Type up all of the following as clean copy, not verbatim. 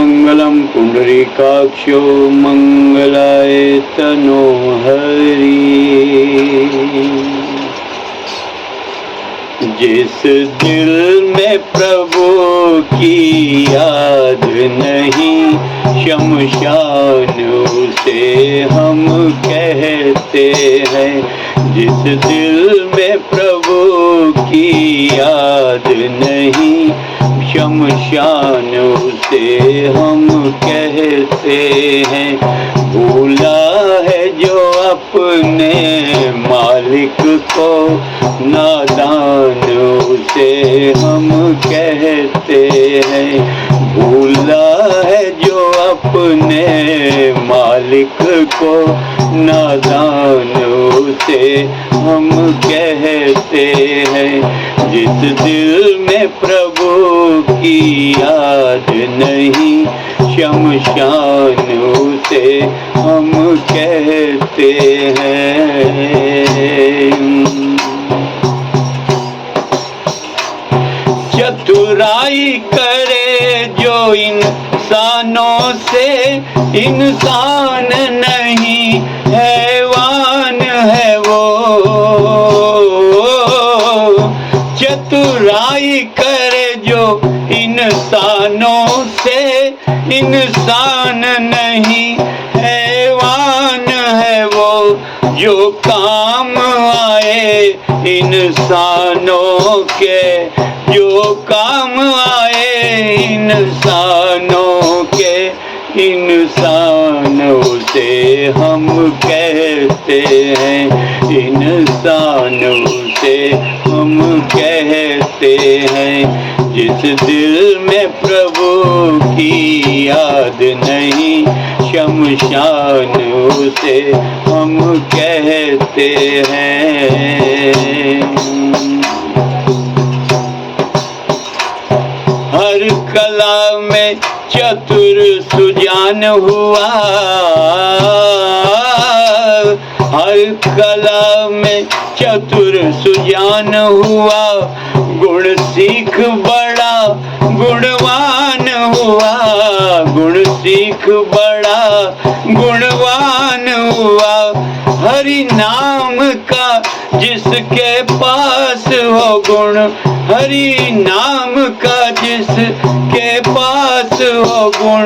सर्वमंगलम पुंडरीकाक्षो मंगलाय तनोहरि। जिस दिल में प्रभु की याद नहीं, शमशान उसे हम कहते हैं। जिस दिल में प्रभु की याद नहीं, शमशान उसे हम कहते हैं। भूला है जो अपने मालिक को, नादान उसे हम कहते हैं। भूला है जो अपने मालिक को, नादान उसे हम कहते हैं। जिस दिल में प्रभु की याद नहीं, शमशान उसे हम कहते हैं। चतुराई करे जो इंसानों से, इंसान नहीं हैवान है वो। चतुराई करे जो इंसानों से, इंसान नहीं हैवान है वो। जो काम आए इंसानों के, जो काम आए इंसानों के, इंसान उसे हम कहते हैं। इंसान उसे हम कहते हैं। जिस दिल में प्रभु की याद नहीं, शमशान उसे हम कहते हैं। हर कला में चतुर सुजान हुआ, हर कला में चतुर सुजान हुआ। गुण सीख बड़ा गुणवान हुआ, गुण सीख बड़ा गुणवान हुआ। हरि नाम का जिसके पास हो गुण, हरि नाम का जिसके पास हो गुण,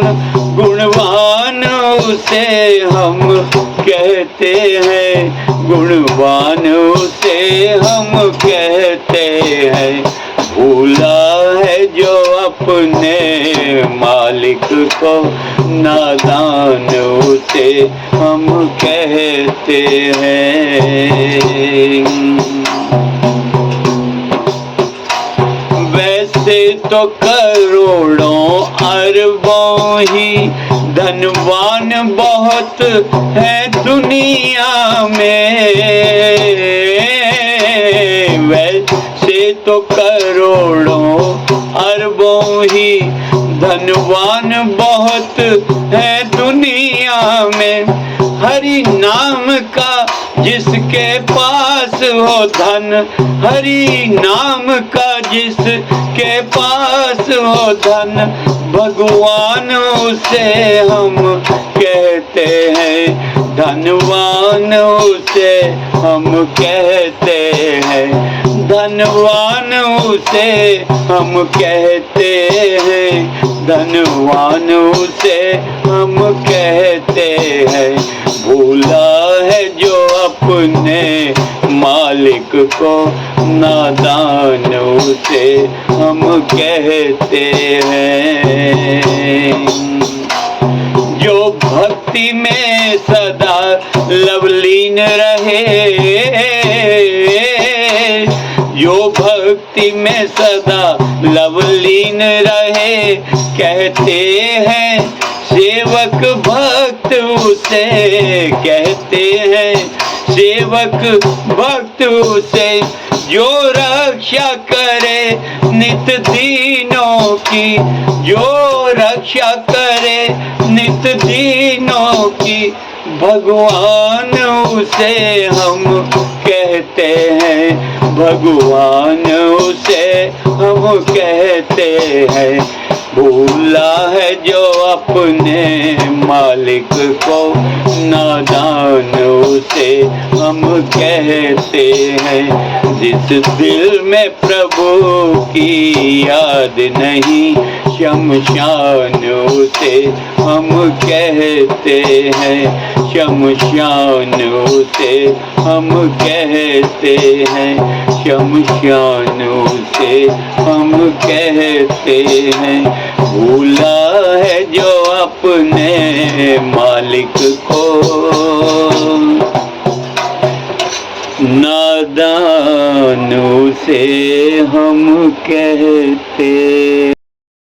गुणवान उसे हम कहते हैं। गुणवान उसे हम कहते हैं। भूला है जो अपने मालिक को, नादान उसे हम कहते हैं। वैसे तो करोड़ों अरबों ही धनवान बहुत है दुनिया में। वैसे तो करोड़ों अरबों ही धनवान बहुत है दुनिया में। हरि नाम का जिसके पास हो धन, हरि नाम का जिसके पास हो धन, भगवान उसे हम कहते हैं। धनवान उसे हम कहते हैं। धनवान उसे हम कहते हैं। धनवान उसे हम कहते हैं। भूला है जो अपने मालिक को, नादान उसे हम कहते हैं। जो भक्ति में सदा लवलीन रहे, जो भक्ति में सदा लवलीन रहे, कहते हैं सेवक भक्त उसे, कहते हैं सेवक भक्त उसे। जो रक्षा करे नित दीनों की, जो रक्षा करे नित दीनों की, भगवान उसे हम कहते हैं। भगवान उसे हम कहते हैं। भूला है जो अपने मालिक को, नादान उसे हम कहते हैं। जिस दिल में प्रभु की याद नहीं, शमशान उसे हम कहते हैं। शमशान उसे हम कहते हैं। शमशान उसे हम कहते हैं। भूला है जो अपने मालिक को, नादान उसे हम कहते